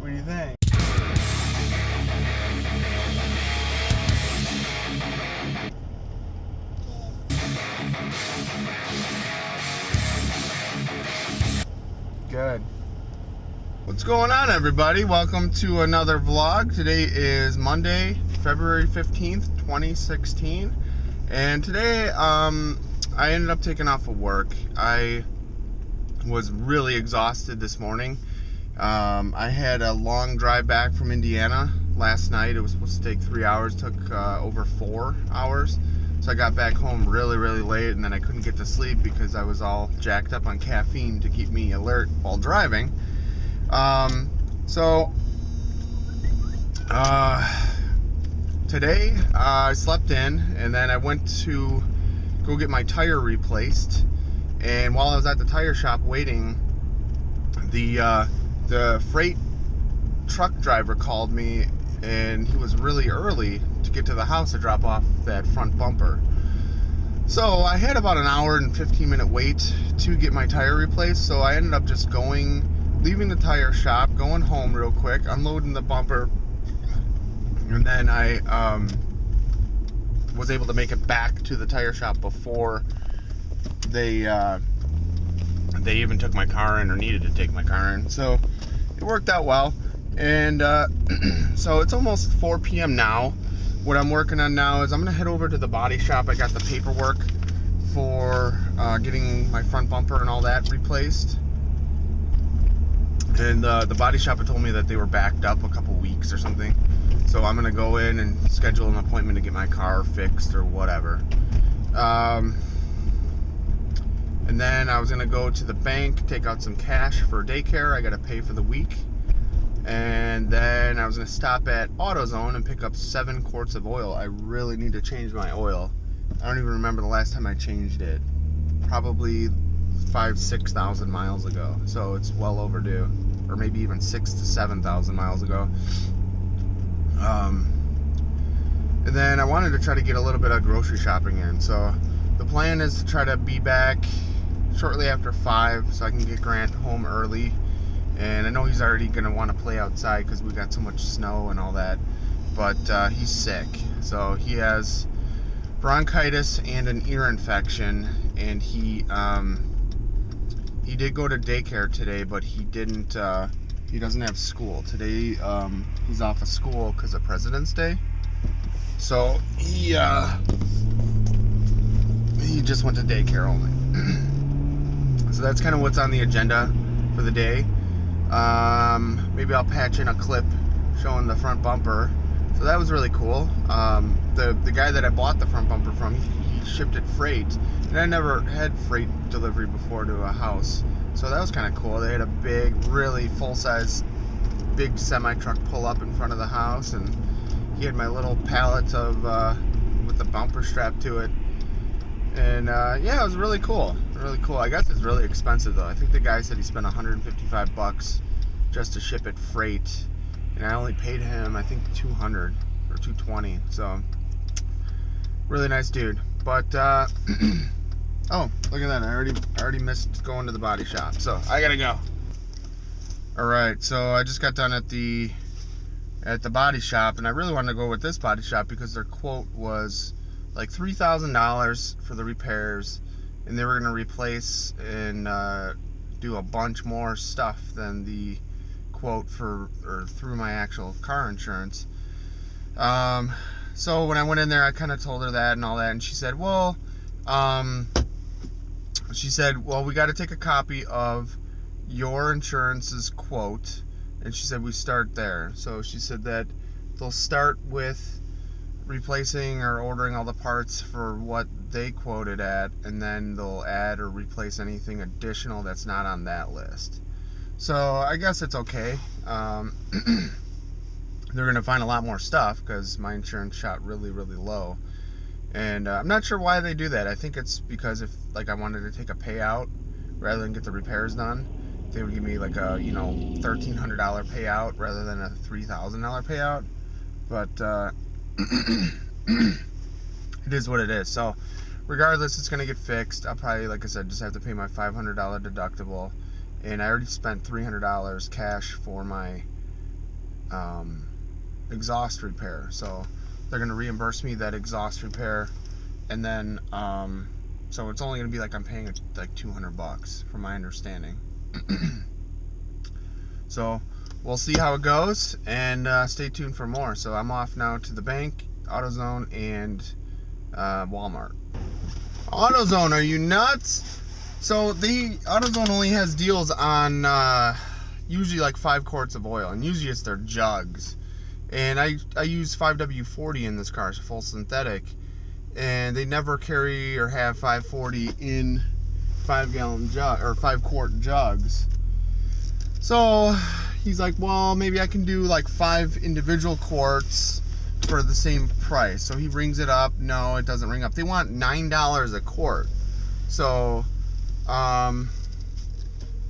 What do you think? Good. What's going on, everybody? Welcome to another vlog. Today is Monday, February 15th, 2016. And today, I ended up taking off of work. I was really exhausted this morning. I had a long drive back from Indiana last night. It was supposed to take 3 hours, took over 4 hours. So I got back home really late, and then I couldn't get to sleep because I was all jacked up on caffeine to keep me alert while driving. Today I slept in, and then I went to go get my tire replaced. And while I was at the tire shop waiting, the freight truck driver called me, and he was really early to get to the house to drop off that front bumper. So I had about an hour and 15-minute wait to get my tire replaced. So I ended up just leaving the tire shop, going home real quick, unloading the bumper, and then I was able to make it back to the tire shop before they even took my car in or needed to take my car in. So it worked out well. And so it's almost 4 p.m. now. What I'm working on now is I'm going to head over to the body shop. I got the paperwork for getting my front bumper and all that replaced. And the body shop had told me that they were backed up a couple weeks or something. So I'm going to go in and schedule an appointment to get my car fixed or whatever. And then I was going to go to the bank, take out some cash for daycare. I got to pay for the week. And then I was going to stop at AutoZone and pick up 7 quarts of oil. I really need to change my oil. I don't even remember the last time I changed it. Probably 5,000-6,000 miles ago. So it's well overdue. Or maybe even 6,000 to 7,000 miles ago. And then I wanted to try to get a little bit of grocery shopping in. So the plan is to try to be back shortly after 5 so I can get Grant home early. And I know he's already going to want to play outside because we got so much snow and all that. But he's sick. So he has bronchitis and an ear infection. And he did go to daycare today, but he doesn't have school. Today he's off of school because of President's Day. So he just went to daycare only. So that's kind of what's on the agenda for the day. Maybe I'll patch in a clip showing the front bumper. So that was really cool. The guy that I bought the front bumper from, he shipped it freight, and I never had freight delivery before to a house. So that was kind of cool. They had a big, really full-size, big semi-truck pull up in front of the house, and he had my little pallet of with the bumper strapped to it. And yeah, it was really cool. Really cool. I guess it's really expensive though. I think the guy said he spent $155 just to ship it freight, and I only paid him I think $200 or $220. So really nice dude. But oh, look at that! I already missed going to the body shop, so I gotta go. All right, so I just got done at the body shop, and I really wanted to go with this body shop because their quote was like $3,000 for the repairs, and they were going to replace and do a bunch more stuff than the quote through my actual car insurance. So when I went in there, I kind of told her that and all that, and she said, well, we got to take a copy of your insurance's quote, and she said we start there. So she said that they'll start with replacing or ordering all the parts for what they quoted at, and then they'll add or replace anything additional that's not on that list. So I guess it's okay. They're going to find a lot more stuff because my insurance shot really low, and I'm not sure why they do that. I think it's because if like I wanted to take a payout rather than get the repairs done, they would give me like a $1,300 payout rather than a $3,000 payout. But it is what it is. So regardless, it's going to get fixed. I'll probably, like I said, just have to pay my $500 deductible, and I already spent $300 cash for my exhaust repair. So they're going to reimburse me that exhaust repair, and then so it's only going to be like I'm paying like $200 from my understanding. So we'll see how it goes, and stay tuned for more. So I'm off now to the bank, AutoZone, and Walmart. AutoZone, are you nuts? So the AutoZone only has deals on usually like 5 quarts of oil, and usually it's their jugs. And I use 5W40 in this car, it's full synthetic, and they never carry or have 540 in 5-gallon jug or 5-quart jugs. So he's like, well, maybe I can do like 5 individual quarts for the same price. So he rings it up. No, it doesn't ring up. They want $9 a quart. So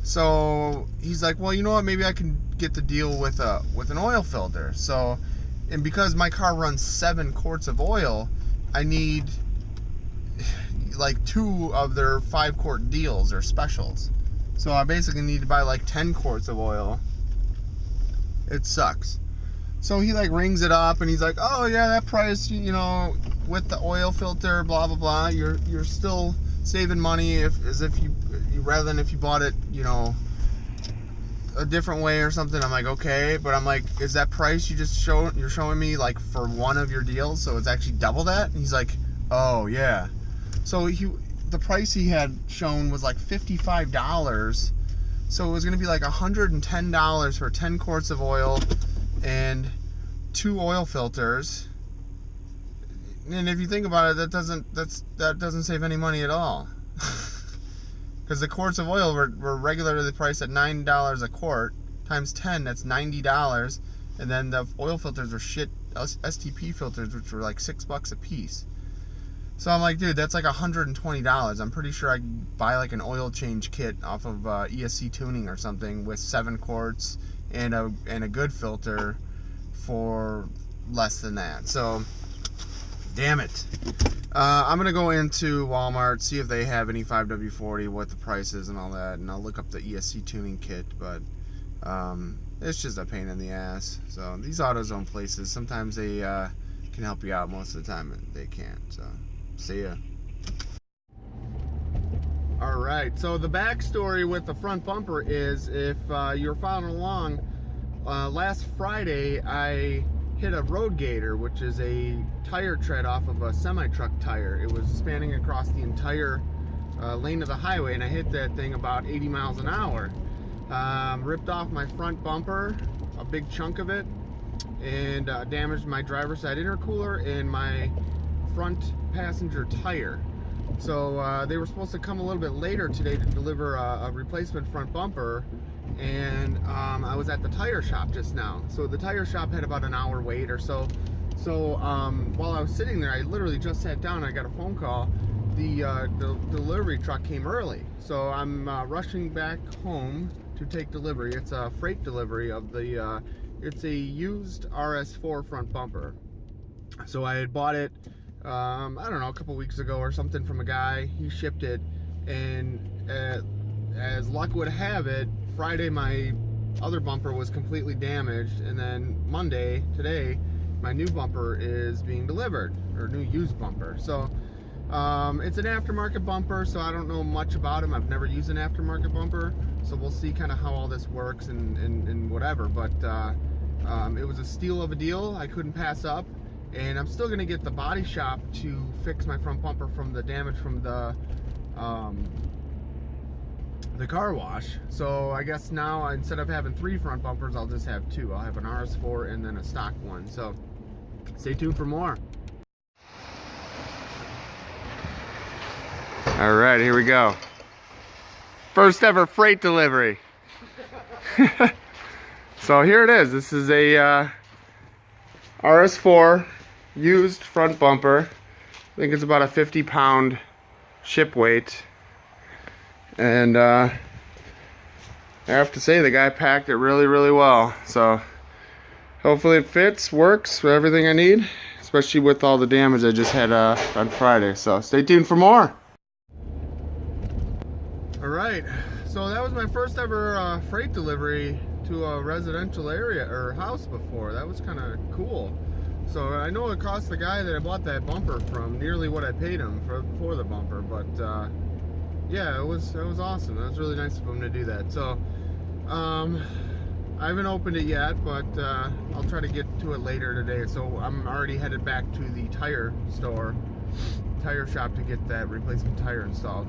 so he's like, well, you know what, maybe I can get the deal with an oil filter. So, and because my car runs 7 quarts of oil, I need like 2 of their 5-quart deals or specials. So I basically need to buy like 10 quarts of oil. It sucks. So he like rings it up and he's like, oh yeah, that price, you know, with the oil filter, blah blah blah, you're still saving money as if you rather than if you bought it, you know, a different way or something. I'm like, okay, but I'm like, is that price you're showing me like for one of your deals, so it's actually double that? And he's like, oh yeah. So the price he had shown was like $55, so it was going to be like $110 for 10 quarts of oil and 2 oil filters. And if you think about it, that doesn't save any money at all. Because the quarts of oil were regularly priced at $9 a quart, times 10, that's $90, and then the oil filters were shit STP filters, which were like $6 a piece. So I'm like, dude, that's like $120. I'm pretty sure I could buy like an oil change kit off of ESC Tuning or something with 7 quarts and a good filter for less than that. So, damn it. I'm gonna go into Walmart, see if they have any 5W40, what the price is and all that, and I'll look up the ESC Tuning kit. But it's just a pain in the ass. So these AutoZone places, sometimes they can help you out, most of the time they can't. So see ya. Alright, so the backstory with the front bumper is, if you're following along, last Friday I hit a road gator, which is a tire tread off of a semi-truck tire. It was spanning across the entire lane of the highway, and I hit that thing about 80 miles an hour. Ripped off my front bumper, a big chunk of it, and damaged my driver's side intercooler and my front passenger tire. So they were supposed to come a little bit later today to deliver a replacement front bumper, and I was at the tire shop just now. So the tire shop had about an hour wait or so. So while I was sitting there, I literally just sat down, I got a phone call. The delivery truck came early, so I'm rushing back home to take delivery. It's a freight delivery of the it's a used RS4 front bumper. So I had bought it I don't know, a couple weeks ago or something from a guy. He shipped it, and as luck would have it, Friday my other bumper was completely damaged, and then Monday, today, my new bumper is being delivered, or new used bumper. So it's an aftermarket bumper, so I don't know much about them. I've never used an aftermarket bumper, so we'll see kind of how all this works and whatever. But it was a steal of a deal I couldn't pass up. And I'm still gonna get the body shop to fix my front bumper from the damage from the car wash. So I guess now, instead of having 3 front bumpers, I'll just have 2. I'll have an RS4 and then a stock one. So stay tuned for more. All right, here we go. First ever freight delivery. So here it is. This is a RS4 used front bumper. I think it's about a 50-pound ship weight, and I have to say the guy packed it really well. So hopefully it fits, works for everything I need, especially with all the damage I just had on Friday. So stay tuned for more. Alright, So that was my first ever freight delivery to a residential area or house before. That was kind of cool. So I know it cost the guy that I bought that bumper from nearly what I paid him for the bumper, but yeah, it was awesome. That was really nice of him to do that. So I haven't opened it yet, but I'll try to get to it later today. So I'm already headed back to the tire shop to get that replacement tire installed.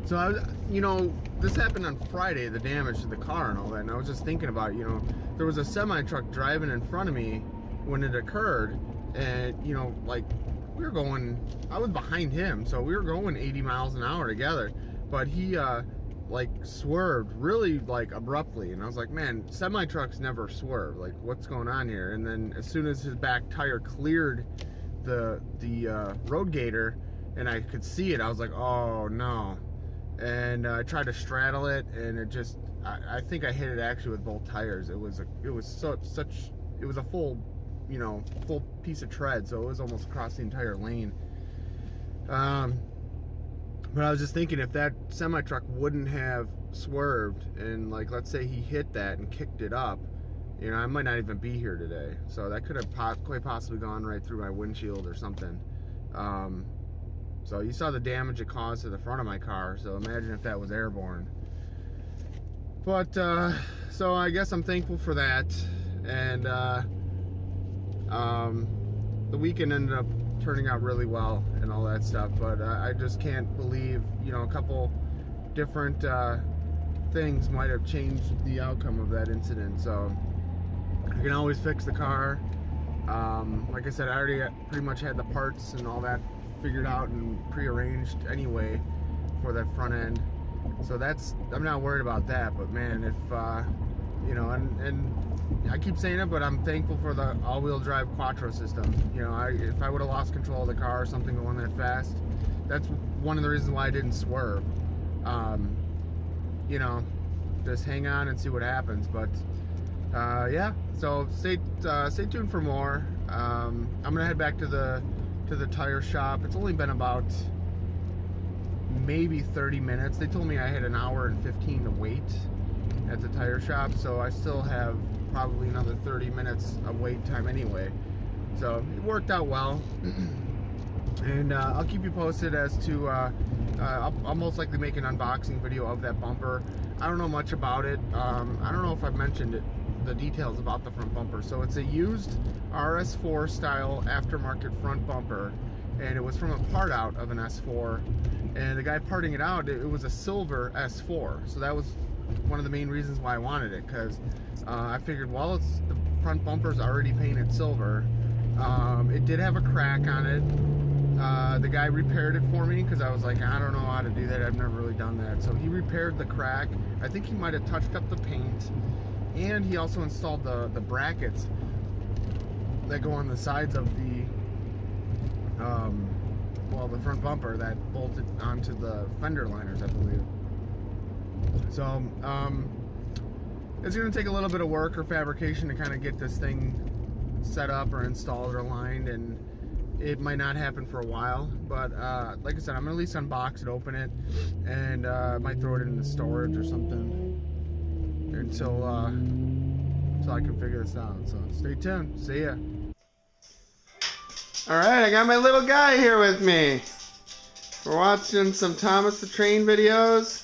So I was, you know, this happened on Friday, the damage to the car and all that, and I was just thinking about, you know, there was a semi-truck driving in front of me when it occurred, and, you know, like, I was behind him, so we were going 80 miles an hour together, but he, like, swerved really, like, abruptly, and I was like, man, semi-trucks never swerve, like, what's going on here? And then as soon as his back tire cleared the road gator, and I could see it, I was like, oh, no. And I tried to straddle it, and it just, I think I hit it actually with both tires. It was a full, you know, full piece of tread, so it was almost across the entire lane. But I was just thinking, if that semi-truck wouldn't have swerved, and, like, let's say he hit that and kicked it up, you know, I might not even be here today. So that could have quite possibly gone right through my windshield or something. So you saw the damage it caused to the front of my car, so imagine if that was airborne. But, so I guess I'm thankful for that, and the weekend ended up turning out really well and all that stuff, but I just can't believe, you know, a couple different things might have changed the outcome of that incident. So I can always fix the car. Like I said, I already pretty much had the parts and all that figured out and prearranged anyway for that front end, so I'm not worried about that. But man, if you know, and I keep saying it, but I'm thankful for the all-wheel drive quattro system. You know, if I would have lost control of the car or something going that fast, that's one of the reasons why I didn't swerve. You know, just hang on and see what happens. But yeah, so stay tuned for more. I'm gonna head back to the tire shop. It's only been about maybe 30 minutes. They told me I had an hour and 15 to wait at the tire shop, so I still have probably another 30 minutes of wait time anyway. So it worked out well. And I'll keep you posted as to I'll most likely make an unboxing video of that bumper. I don't know much about it. I don't know if I've mentioned it, the details about the front bumper. So it's a used RS4 style aftermarket front bumper, and it was from a part out of an S4, and the guy parting it out, it was a silver S4, so that was one of the main reasons why I wanted it, because I figured, well, the front bumper's already painted silver. It did have a crack on it. The guy repaired it for me, because I was like, I don't know how to do that, I've never really done that. So he repaired the crack. I think he might have touched up the paint, and he also installed the brackets that go on the sides of the well, the front bumper that bolted onto the fender liners, I believe. So it's going to take a little bit of work or fabrication to kind of get this thing set up or installed or aligned, and it might not happen for a while, but like I said, I'm going to at least unbox it, open it, and I might throw it into storage or something until I can figure this out. So stay tuned. See ya. Alright, I got my little guy here with me. We're watching some Thomas the Train videos.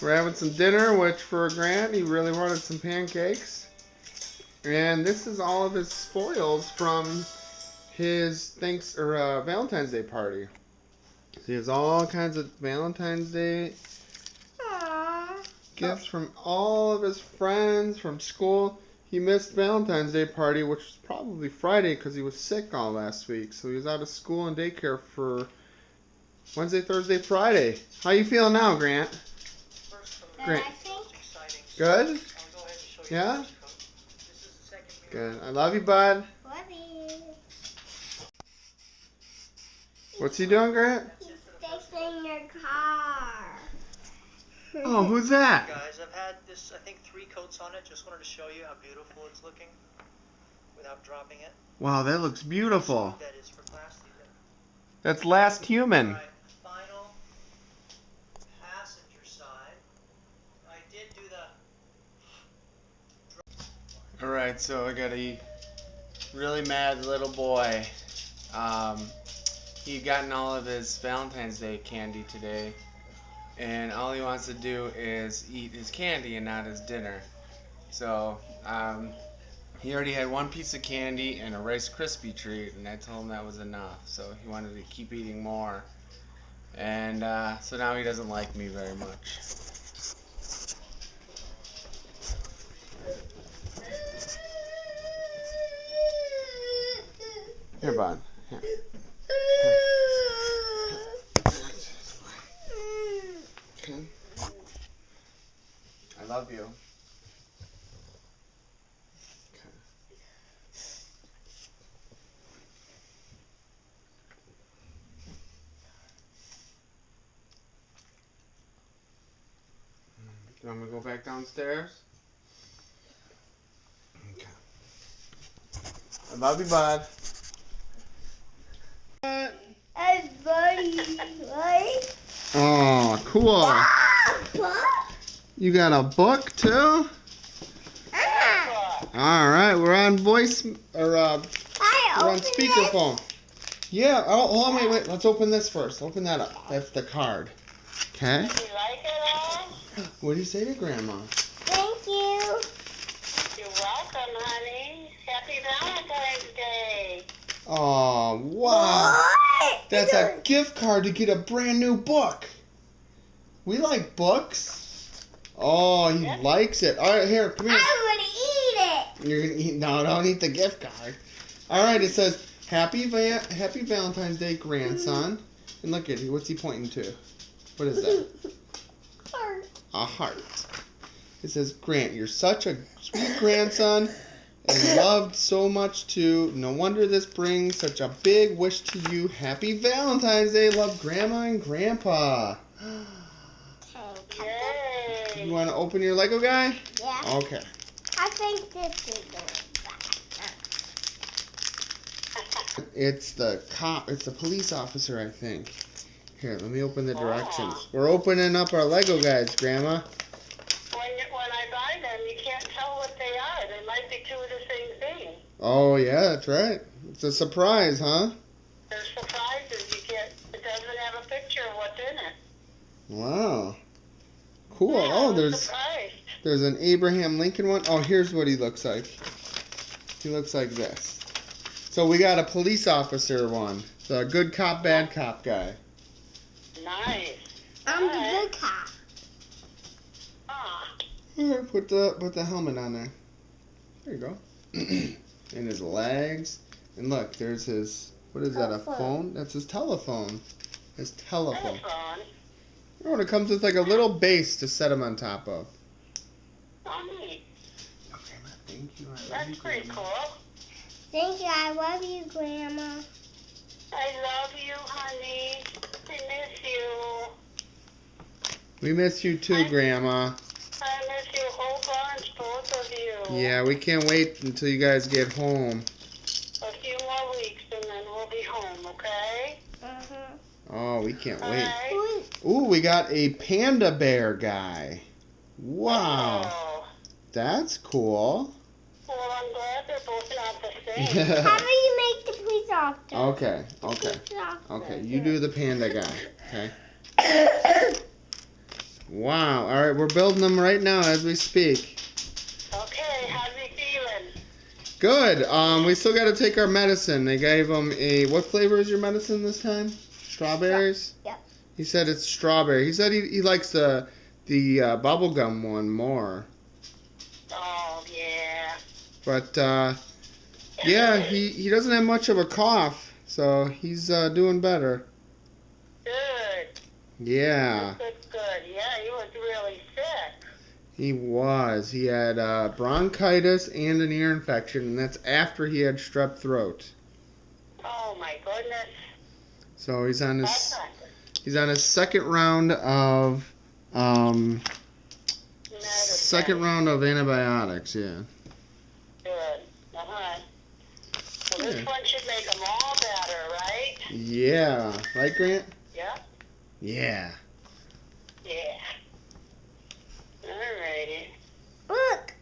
We're having some dinner, which for Grant, he really wanted some pancakes. And this is all of his spoils from his Valentine's Day party. So he has all kinds of Valentine's Day gifts from all of his friends from school. He missed Valentine's Day party, which was probably Friday because he was sick all last week. So he was out of school and daycare for Wednesday, Thursday, Friday. How you feeling now, Grant? Grant. Good? Yeah? Good. I love you, bud. Love you. What's he doing, Grant? He's fixing your car. Oh, who's that? Guys, I've had this, I think, 3 coats on it. Just wanted to show you how beautiful it's looking without dropping it. Wow, that looks beautiful. That is for class season. That's Last Human. All right, final Alright, so I got a really mad little boy. He gotten all of his Valentine's Day candy today, and all he wants to do is eat his candy and not his dinner. So, he already had one piece of candy and a Rice Krispie treat, and I told him that was enough. So he wanted to keep eating more, and so now he doesn't like me very much. Here, bud. Here. Okay. I love you. Okay. You want me to go back downstairs? Okay. I love you, bud. Hey, buddy. Right? Oh, cool. What? You got a book too? All right, we're on voice or we're on speakerphone. Yeah. Oh, hold on, wait. Let's open this first. Open that up. That's the card. Okay. Did you like it all? What do you say to Grandma? Thank you. You're welcome, honey. Happy Valentine's Day. Oh, wow. What? That's a gift card to get a brand new book. We like books. Oh, he likes it. All right, here, come here. I'm gonna eat it. You're gonna eat? No, don't eat the gift card. All right, it says Happy Valentine's Day, grandson. And look at it. What's he pointing to? What is that? Heart. A heart. It says, Grant, you're such a sweet grandson and loved so much too. No wonder this brings such a big wish to you. Happy Valentine's Day. Love Grandma and Grandpa. Yay. You want to open your Lego guy? Yeah. Okay. I think this is going back. It's the cop. It's the police officer, I think. Here, let me open the directions. We're opening up our Lego guys, Grandma. When I buy them, you can't tell what they are. They might be two of the same thing. Oh, yeah, that's right. It's a surprise, huh? They're surprises. It doesn't have a picture of what's in it. Wow. Cool. Yeah, Oh, I'm surprised. there's an Abraham Lincoln one. Oh, here's what he looks like. He looks like this. So we got a police officer one. The good cop, bad cop guy. Nice. I'm the good cop. Ah. Here, put the helmet on there. There you go. And his legs. And look, there's his, what is that, a phone? That's his telephone. His telephone. Telephone. Oh, and it comes with like a little base to set him on top of. Oh, neat. Okay, thank you. That's pretty cool. Thank you. I love you, Grandma. I love you, honey. I miss you. We miss you too, Grandma. I miss you a whole bunch, both of you. Yeah, we can't wait until you guys get home. A few more weeks and then we'll be home, okay? Uh-huh. Oh, we can't wait. Alright. Ooh, we got a panda bear guy. Wow. Oh. That's cool. Well, I'm glad they're both not the same. How do you make the police officer? Okay. Police officer. Okay, you do the panda guy. Okay. Wow. All right, we're building them right now as we speak. Okay, how's he feeling? Good. We still got to take our medicine. They gave him a, what flavor is your medicine this time? Strawberries? Yep. He said it's strawberry. He said he likes the bubblegum one more. Oh, yeah. But, yeah, he doesn't have much of a cough, so he's doing better. Good. Yeah, Good, good. Yeah, he was really sick. he was. He had bronchitis and an ear infection, and that's after he had strep throat. Oh, my goodness. So he's on That's his not good. he's on his second round of antibiotics. Yeah. Good. Uh-huh. Well, this Yeah. one should make them all better, right? Yeah. Right, Grant? Yeah? Yeah. Yeah. Alrighty. Look.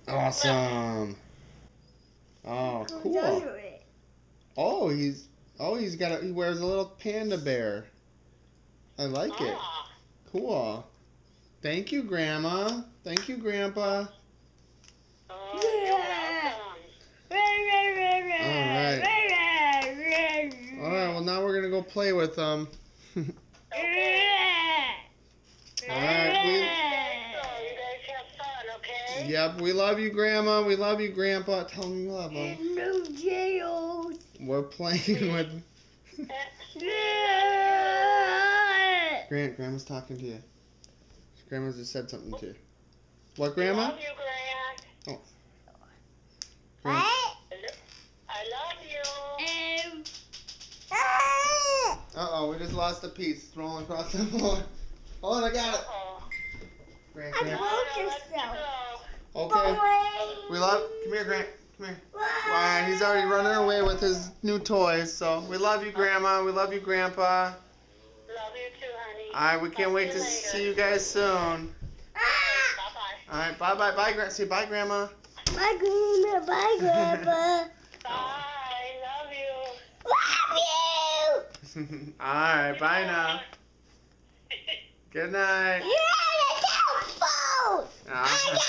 Oh, Awesome. Oh, cool. Oh, he wears a little panda bear. I like it. Cool. Thank you, Grandma. Thank you, Grandpa. Oh, you're welcome. Alright, well now we're going to go play with them. Alright, You guys have fun, okay? yep, we love you, Grandma. We love you, Grandpa. Tell them you love them. No jails. We're playing with... Grandma's talking to you. Grandma just said something to you. What, Grandma? I love you, Grant. Oh. What? I love you. Uh-oh, we just lost a piece. It's rolling across the floor. Hold on, I got it. Uh-oh. Grant, I Grant. broke Let's yourself. go. Okay. We love... Come here, Grant. Come here. Wow, he's already running away with his new toys. So, we love you, Grandma. We love you, Grandpa. Love you too, honey. Alright, we can't wait to see you guys soon. Bye-bye. Alright, bye-bye. Bye, Grandma. Say bye, Grandma. Bye, Grandma. Bye, Grandpa. Bye. Love you. Love you. Alright, bye now. Good night. You're on the telephone. I got